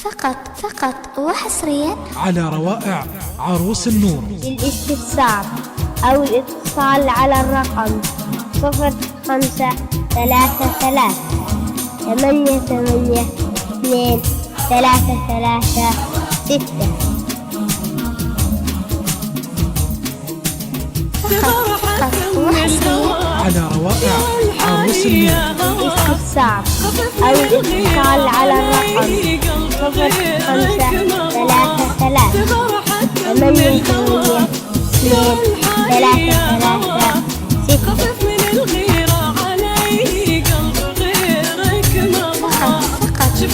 فقط وحصريا على روائع عروس النور. للاستفسار أو الاتصال على الرقم 0533 882 336. فقط وحصريا على روائع عروس النور. للاستفسار أو الاتصال على الرقم 0533 882 336.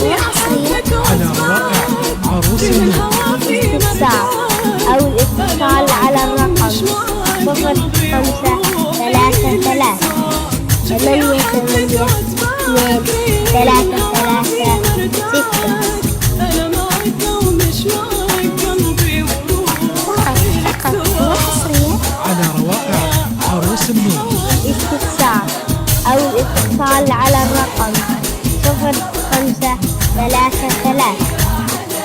وحصريا على روائع عروس النور. الاستفسار أو الاتصال على الرقم 0533 882 336. فقط وحصريا على روائع عروس النور. الاستفسار أو الاتصال على الرقم 0533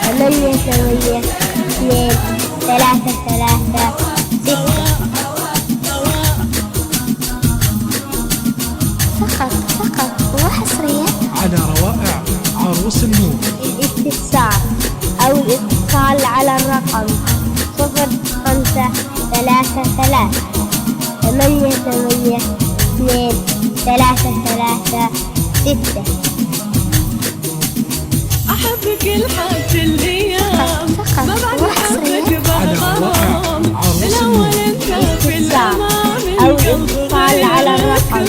882 336. فقط وحصريا على روائع عروس النور. الاستفسار أو الاتصال على الرقم 0533 882 336. أحبك الحب الأيام فقط وحصريا على روائع عروس النور. الاستفسار أو الاتصال على الرقم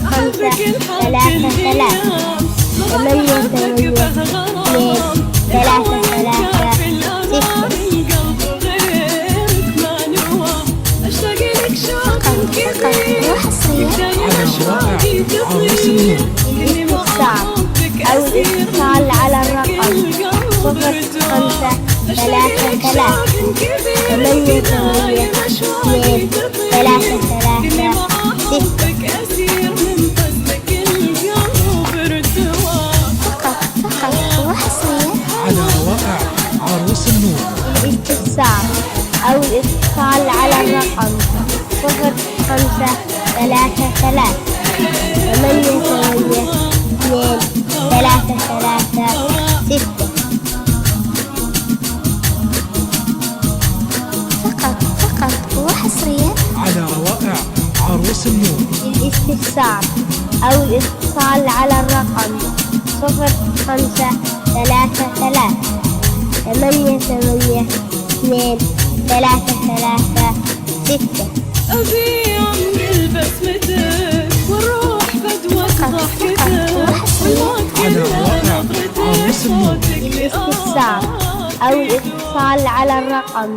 0533 882 336. وحصريا على روائع عروس النور. الاستفسار أو الاتصال على الرقم 0533 882 336. فقط وحصريا على روائع عروس النور. الاستفسار أو الاتصال على الرقم 0533 882 336. فقط وحصريا على روائع عروس النور. الاستفسار أو الاتصال على الرقم 0533 882 336. أبي أعمل بسمتك والروح فدوة ضحكتك على روائع عروس النور. الاستفسار أو الاتصال على الرقم